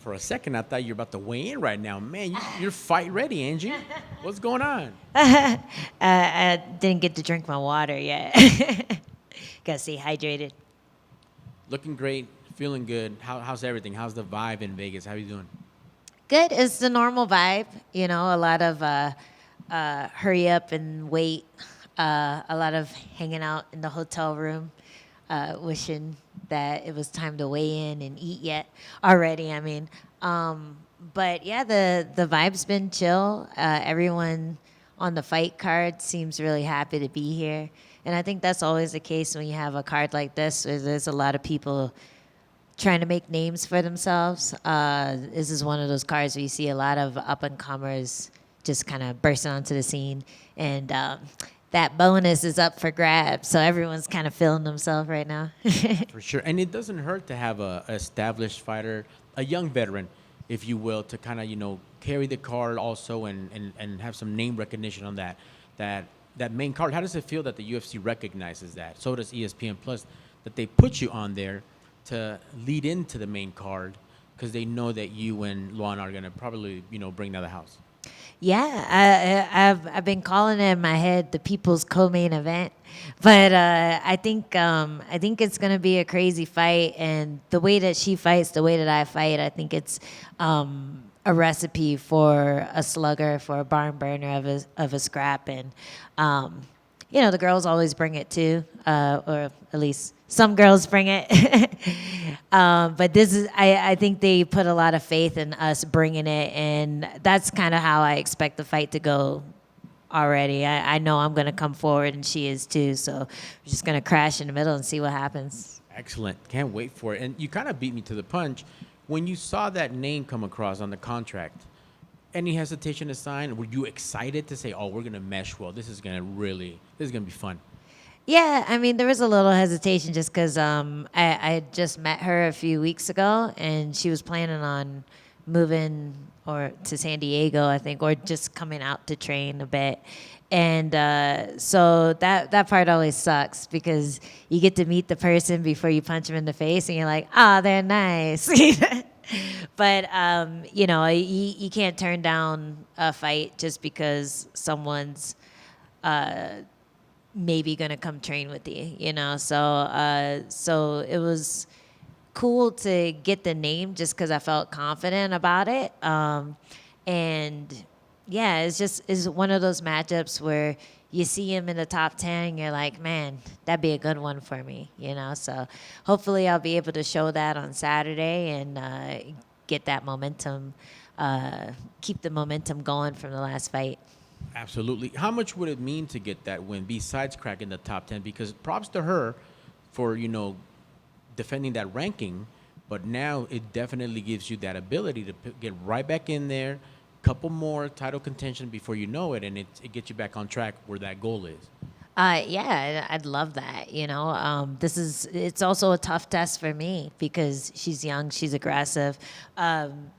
For a second, I thought you were about to weigh in right now. Man, you're fight ready, Angie. What's going on? I didn't get to drink my water yet. Gotta stay hydrated. Looking great, feeling good. How's everything? How's the vibe in Vegas? How you doing? Good. It's the normal vibe. You know, a lot of hurry up and wait. A lot of hanging out in the hotel room, wishing that it was time to weigh in and eat yet already. I mean, but yeah, the vibe's been chill. Everyone on the fight card seems really happy to be here, and I think that's always the case when you have a card like this. Where there's a lot of people trying to make names for themselves. This is one of those cards where you see a lot of up and comers just kind of bursting onto the scene, and that bonus is up for grabs. So everyone's kind of feeling themselves right now. For sure. And it doesn't hurt to have a established fighter, a young veteran, if you will, to kind of, carry the card also and have some name recognition on that main card. How does it feel that the UFC recognizes that? So does ESPN Plus, that they put you on there to lead into the main card because they know that you and Luana are going to probably, bring down the house. Yeah, I've been calling it in my head the people's co-main event, but I think it's gonna be a crazy fight, and the way that she fights, the way that I fight, I think it's a recipe for a slugger, for a barn burner of a scrap, and the girls always bring it too, or at least some girls bring it. But I think they put a lot of faith in us bringing it, and that's kind of how I expect the fight to go already. I know I'm going to come forward, and she is too, so we're just going to crash in the middle and see what happens. Excellent. Can't wait for it. And you kind of beat me to the punch. When you saw that name come across on the contract, any hesitation to sign? Were you excited to say, oh, we're going to mesh well? This is going to be fun. Yeah, I mean, there was a little hesitation just because I had just met her a few weeks ago, and she was planning on moving or to San Diego, I think, or just coming out to train a bit. And so that part always sucks because you get to meet the person before you punch them in the face, and you're like, oh, they're nice. But you can't turn down a fight just because someone's maybe gonna come train with you. So it was cool to get the name just because I felt confident about it. And yeah, it's one of those matchups where you see him in the top 10 and you're like, man, that'd be a good one for me. So hopefully I'll be able to show that on Saturday and get that momentum, keep the momentum going from the last fight. Absolutely. How much would it mean to get that win besides cracking the top 10? Because props to her for, defending that ranking, but now it definitely gives you that ability to get right back in there, couple more title contention before you know it, and it gets you back on track where that goal is. Yeah, I'd love that. It's also a tough test for me because she's young, she's aggressive. I'm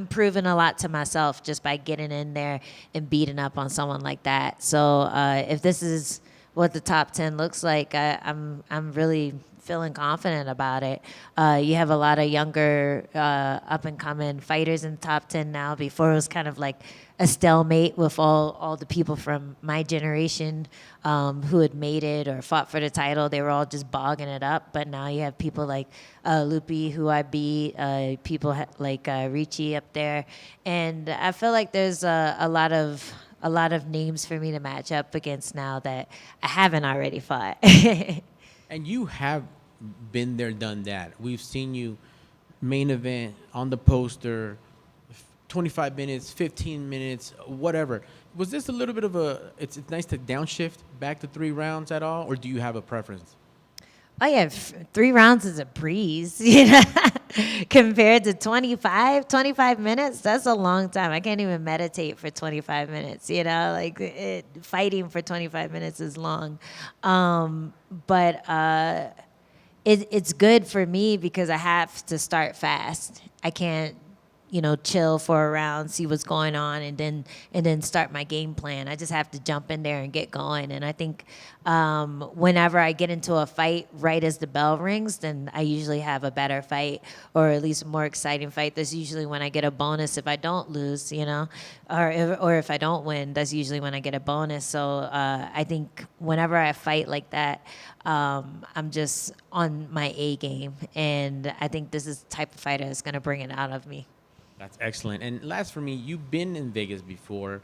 proving a lot to myself just by getting in there and beating up on someone like that. So if this is what the top 10 looks like, I'm really feeling confident about it. You have a lot of younger up and coming fighters in the top 10 now. Before it was kind of like a stalemate with all the people from my generation who had made it or fought for the title. They were all just bogging it up. But now you have people like Lupi, who I beat, people like Ricci up there. And I feel like there's a lot of names for me to match up against now that I haven't already fought. And you have been there, done that. We've seen you main event on the poster, 25 minutes, 15 minutes, whatever. Was this a little bit of it's nice to downshift back to 3 rounds at all, or do you have a preference? Oh yeah, 3 rounds is a breeze, compared to 25 minutes. That's a long time. I can't even meditate for 25 minutes, fighting for 25 minutes is long. But it's good for me because I have to start fast. I can't chill for a round, see what's going on, and then start my game plan. I just have to jump in there and get going. And I think whenever I get into a fight right as the bell rings, then I usually have a better fight, or at least a more exciting fight. That's usually when I get a bonus if I don't lose, or if I don't win. That's usually when I get a bonus. So I think whenever I fight like that, I'm just on my A game, and I think this is the type of fighter that's going to bring it out of me. That's excellent. And last for me, you've been in Vegas before.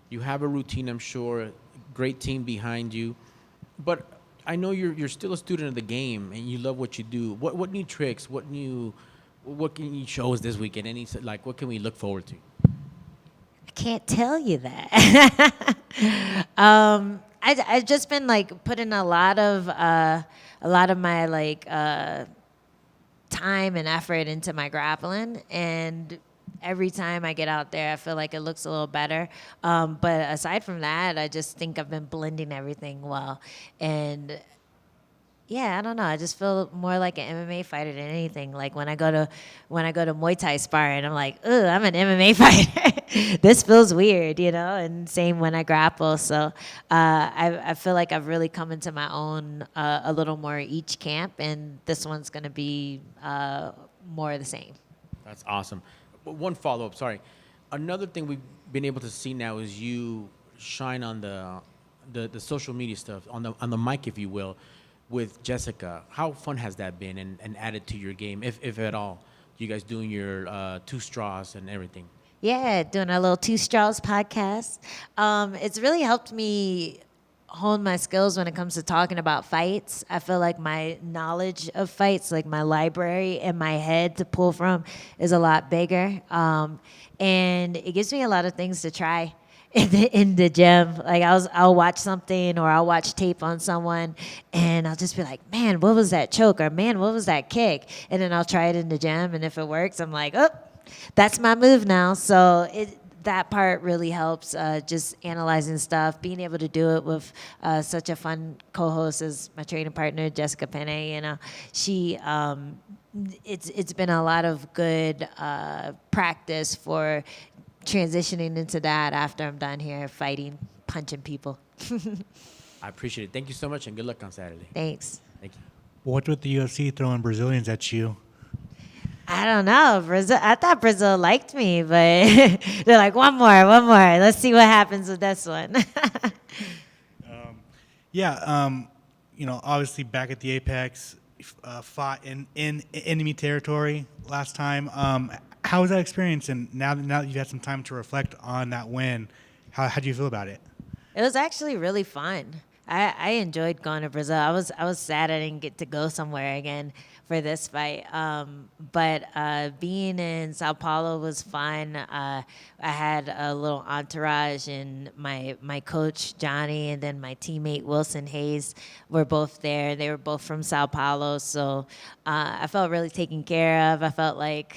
You have a routine, I'm sure. Great team behind you. But I know you're still a student of the game and you love what you do. What new tricks? What can you show us this weekend? What can we look forward to? I can't tell you that. I've just been putting a lot of my time and effort into my grappling, and every time I get out there, I feel like it looks a little better. But aside from that, I just think I've been blending everything well. And yeah, I don't know. I just feel more like an MMA fighter than anything. Like when I go to Muay Thai sparring, I'm like, ooh, I'm an MMA fighter. This feels weird, And same when I grapple. So I feel like I've really come into my own a little more each camp, and this one's gonna be more of the same. That's awesome. One follow-up, sorry. Another thing we've been able to see now is you shine on the social media stuff, on the mic, if you will, with Jessica. How fun has that been and added to your game, if at all? You guys doing your Two Straws and everything? Yeah, doing our little Two Straws podcast. It's really helped me hone my skills when it comes to talking about fights. I feel like my knowledge of fights, like my library in my head to pull from, is a lot bigger. And it gives me a lot of things to try in the gym. Like I'll watch something, or I'll watch tape on someone, and I'll just be like, man, what was that choke? Or man, what was that kick? And then I'll try it in the gym, and if it works, I'm like, oh, that's my move now. So that part really helps, just analyzing stuff, being able to do it with such a fun co-host as my training partner, Jessica Pinheiro. She, it's been a lot of good practice for transitioning into that after I'm done here fighting, punching people. I appreciate it. Thank you so much, and good luck on Saturday. Thanks. Thank you. What's with the UFC throwing Brazilians at you? I don't know. Brazil. I thought Brazil liked me, but they're like, one more. Let's see what happens with this one. Obviously back at the Apex, fought in enemy territory last time. How was that experience? And now that you've had some time to reflect on that win, how do you feel about it? It was actually really fun. I enjoyed going to Brazil. I was sad I didn't get to go somewhere again for this fight. But being in Sao Paulo was fun. I had a little entourage, and my coach Johnny and then my teammate Wilson Hayes were both there. They were both from Sao Paulo, so I felt really taken care of. I felt like,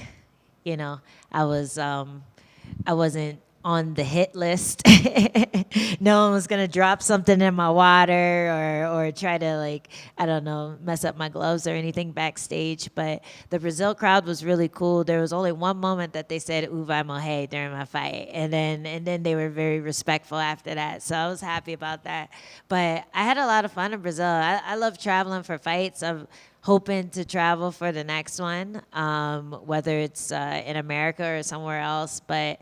I wasn't on the hit list. No one was gonna drop something in my water or try to mess up my gloves or anything backstage. But the Brazil crowd was really cool. There was only one moment that they said "U vai morrer" during my fight, and then they were very respectful after that. So I was happy about that. But I had a lot of fun in Brazil. I love traveling for fights. I'm hoping to travel for the next one, whether it's in America or somewhere else. But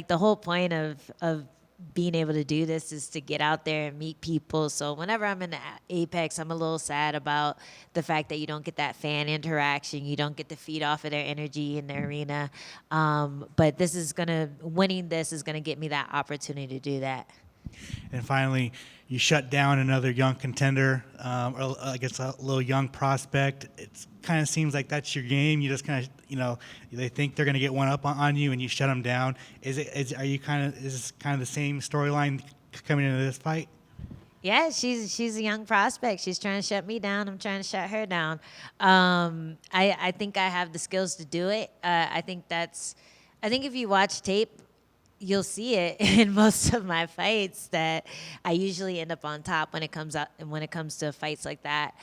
the whole point of being able to do this is to get out there and meet people. So whenever I'm in the Apex, I'm a little sad about the fact that you don't get that fan interaction. You don't get to feed off of their energy in the arena. But winning this is gonna get me that opportunity to do that. And finally, you shut down another young contender, or I guess a little young prospect. It kind of seems like that's your game. You just kind of, they think they're going to get one up on you, and you shut them down. Is this kind of the same storyline coming into this fight? Yeah, she's a young prospect. She's trying to shut me down. I'm trying to shut her down. I think I have the skills to do it. I think if you watch tape, you'll see it in most of my fights that I usually end up on top when it comes to fights like that.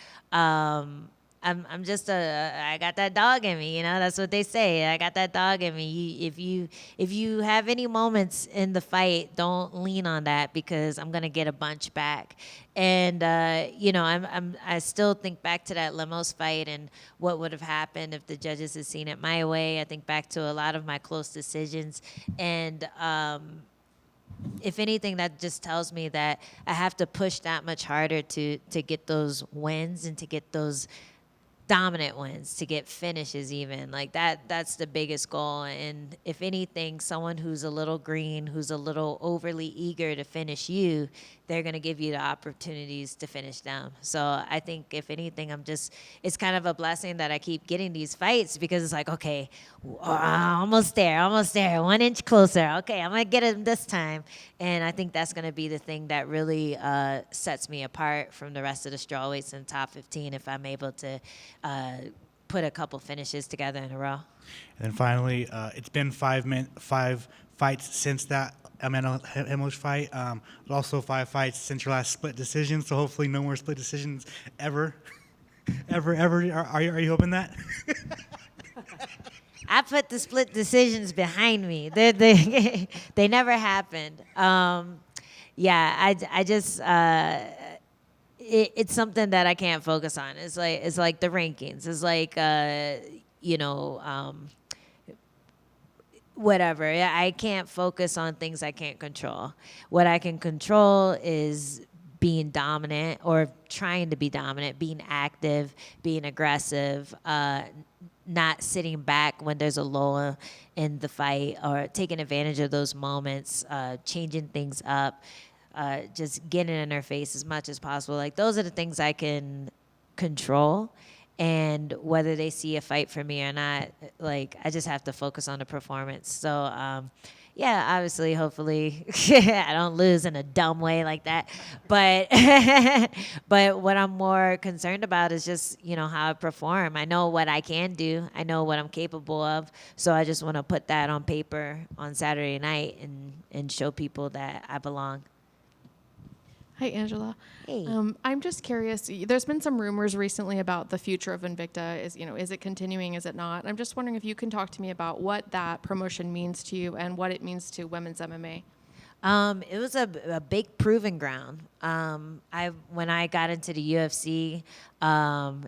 I'm just I got that dog in me, you know. That's what they say. I got that dog in me. If you have any moments in the fight, don't lean on that because I'm gonna get a bunch back. And you know, I still think back to that Lemos fight and what would have happened if the judges had seen it my way. I think back to a lot of my close decisions, and if anything, that just tells me that I have to push that much harder to get those wins and to get those dominant wins, to get finishes even. Like that's the biggest goal. And if anything, someone who's a little green, who's a little overly eager to finish you, they're going to give you the opportunities to finish them. So I think if anything, it's kind of a blessing that I keep getting these fights because it's like, okay, almost there, 1 inch closer. Okay, I'm going to get him this time. And I think that's going to be the thing that really sets me apart from the rest of the strawweights in the top 15 if I'm able to put a couple finishes together in a row. And then finally, it's been 5 fights since that Amanda Hemos fight, but also 5 fights since your last split decision. So hopefully, no more split decisions ever, ever. Are you hoping that? I put the split decisions behind me. They never happened. Yeah, I just. It's something that I can't focus on. It's like the rankings. It's like you know, whatever. I can't focus on things I can't control. What I can control is being dominant or trying to be dominant, being active, being aggressive, not sitting back when there's a lull in the fight or taking advantage of those moments, changing things up. Just getting in their face as much as possible. Like those are the things I can control, and whether they see a fight for me or not, like I just have to focus on the performance. So yeah, obviously, hopefully I don't lose in a dumb way like that. But but what I'm more concerned about is just, you know, how I perform. I know what I can do. I know what I'm capable of. So I just want to put that on paper on Saturday night and show people that I belong. Hi, Angela. Hey. I'm just curious. There's been some rumors recently about the future of Invicta. Is it continuing? Is it not? I'm just wondering if you can talk to me about what that promotion means to you and what it means to women's MMA. It was a big proving ground. When I got into the UFC,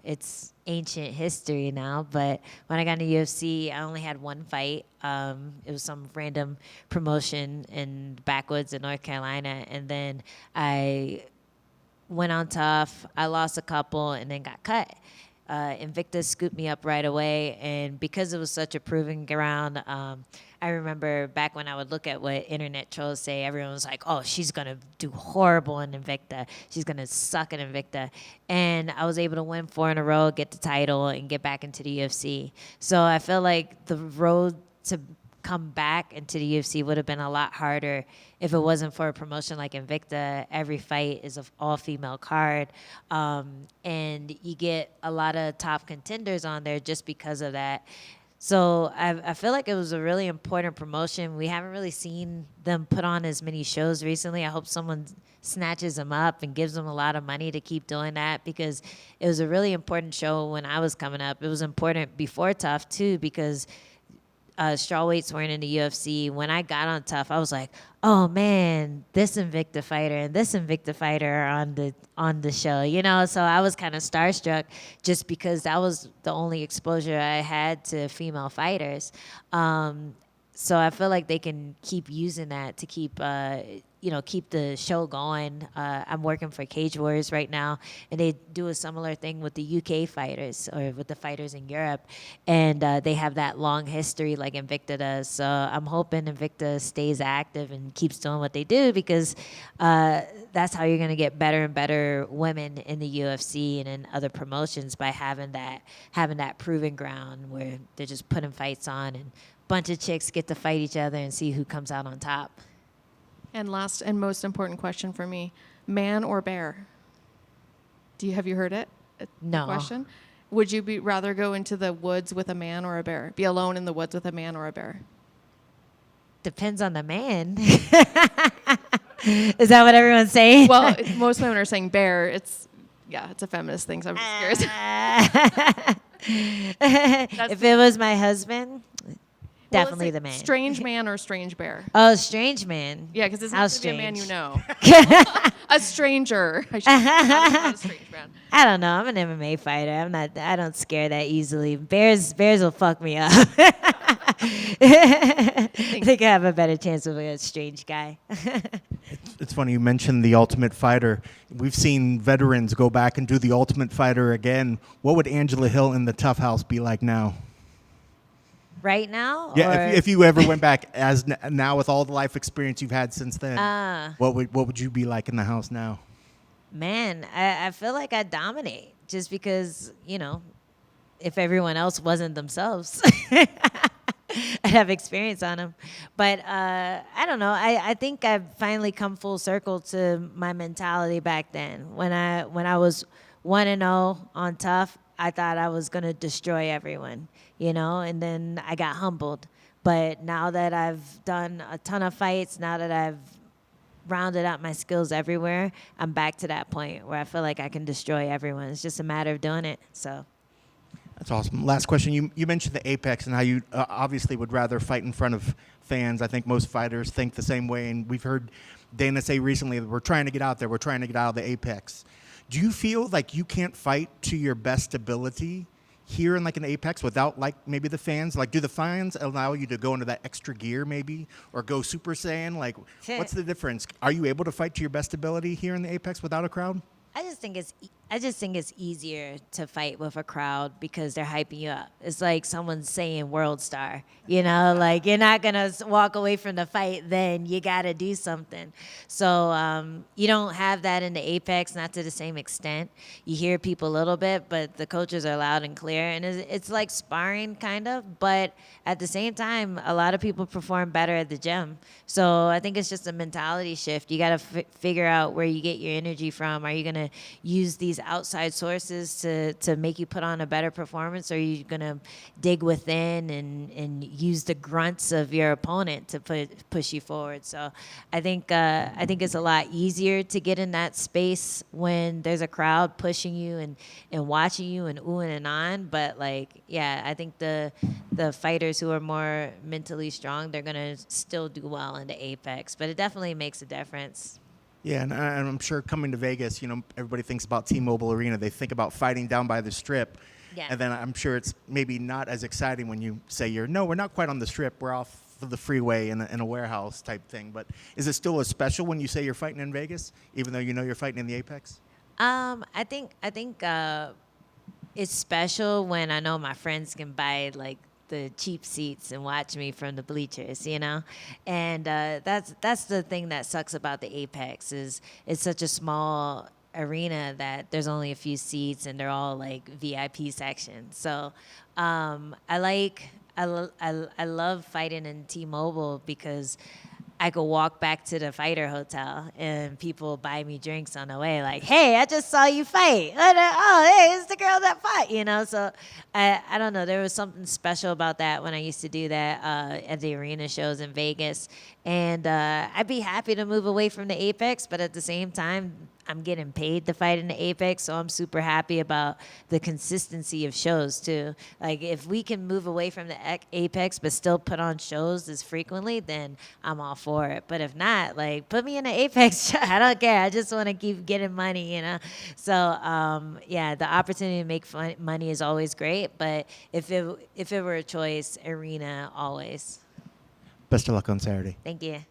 it's ancient history now, but when I got into UFC, I only had one fight. It was some random promotion in backwoods in North Carolina, and then I went on tough. I lost a couple and then got cut. Invicta scooped me up right away, and because it was such a proving ground, I remember back when I would look at what internet trolls say, everyone was like, oh, she's going to do horrible in Invicta. She's going to suck in Invicta. And I was able to win 4 in a row, get the title, and get back into the UFC. So I feel like the road to come back into the UFC would have been a lot harder if it wasn't for a promotion like Invicta. Every fight is an all-female card, and you get a lot of top contenders on there just because of that. So I feel like it was a really important promotion. We haven't really seen them put on as many shows recently. I hope someone snatches them up and gives them a lot of money to keep doing that, because it was a really important show when I was coming up. It was important before Tough, too, because strawweights weren't in the UFC. When I got on Tough, I was like, oh man, this Invicta fighter and this Invicta fighter are on the show, you know? So I was kind of starstruck just because that was the only exposure I had to female fighters. So I feel like they can keep using that to keep keep the show going. I'm working for Cage Warriors right now, and they do a similar thing with the UK fighters or with the fighters in Europe, and they have that long history like Invicta does. So I'm hoping Invicta stays active and keeps doing what they do, because that's how you're going to get better and better women in the UFC and in other promotions, by having that proving ground where they're just putting fights on and a bunch of chicks get to fight each other and see who comes out on top. And last and most important question for me, man or bear? Have you heard it? No. Question? Would you rather go into the woods with a man or a bear? Be alone in the woods with a man or a bear? Depends on the man. Is that what everyone's saying? Well, most women are saying bear. Yeah, it's a feminist thing, so I'm just curious. If it was my husband, Well, definitely is it the man. Strange man or strange bear? Oh, strange man. Yeah, because it's How not going to be a man you strange. know. A stranger. I should not a strange man. I don't know. I'm an MMA fighter. I don't scare that easily. Bears will fuck me up. They could have a better chance with a strange guy. It's funny you mentioned the Ultimate Fighter. We've seen veterans go back and do the Ultimate Fighter again. What would Angela Hill in the Tough House be like now? Right now? Yeah, or- if you ever went back as now with all the life experience you've had since then, Ah. what would you be like in the house now? Man, I feel like I dominate just because, if everyone else wasn't themselves, I'd have experience on them. But I don't know. I think I've finally come full circle to my mentality back then. When I was 1-0 on Tough, I thought I was going to destroy everyone, and then I got humbled. But now that I've done a ton of fights, now that I've rounded out my skills everywhere, I'm back to that point where I feel like I can destroy everyone. It's just a matter of doing it. So That's awesome. Last question. You mentioned the Apex and how you obviously would rather fight in front of fans. I think most fighters think the same way, and we've heard Dana say recently that we're trying to get out there. We're trying to get out of the Apex. Do you feel like you can't fight to your best ability here in like an Apex without like maybe the fans? Like, do the fans allow you to go into that extra gear maybe, or go Super Saiyan? Like, what's the difference? Are you able to fight to your best ability here in the Apex without a crowd? I just think it's easier to fight with a crowd because they're hyping you up. It's like someone's saying world star, like you're not going to walk away from the fight, then you got to do something. So you don't have that in the Apex, not to the same extent. You hear people a little bit, but the coaches are loud and clear. And it's like sparring kind of, but at the same time, a lot of people perform better at the gym. So I think it's just a mentality shift. You got to figure out where you get your energy from. Are you going to use these outside sources to make you put on a better performance, or are you going to dig within and use the grunts of your opponent to push you forward? So I think it's a lot easier to get in that space when there's a crowd pushing you and watching you and oohing and on. But I think the fighters who are more mentally strong, they're going to still do well in the Apex, but it definitely makes a difference. Yeah, and I'm sure coming to Vegas, everybody thinks about T-Mobile Arena. They think about fighting down by the Strip. Yeah. And then I'm sure it's maybe not as exciting when you say no, we're not quite on the Strip. We're off of the freeway in a warehouse type thing. But is it still as special when you say you're fighting in Vegas, even though you're fighting in the Apex? I think it's special when I know my friends can buy the cheap seats and watch me from the bleachers, and that's the thing that sucks about the Apex is it's such a small arena that there's only a few seats and they're all VIP sections. So I love fighting in T-Mobile because I could walk back to the fighter hotel and people buy me drinks on the way. Like, hey, I just saw you fight. Oh, hey, it's the girl that fought, So I don't know. There was something special about that when I used to do that at the arena shows in Vegas. And I'd be happy to move away from the Apex, but at the same time, I'm getting paid to fight in the Apex, so I'm super happy about the consistency of shows too. If we can move away from the Apex but still put on shows as frequently, then I'm all for it. But if not, put me in the Apex show. I don't care. I just want to keep getting money, So the opportunity to make money is always great. But if it were a choice, arena always. Best of luck on Saturday. Thank you.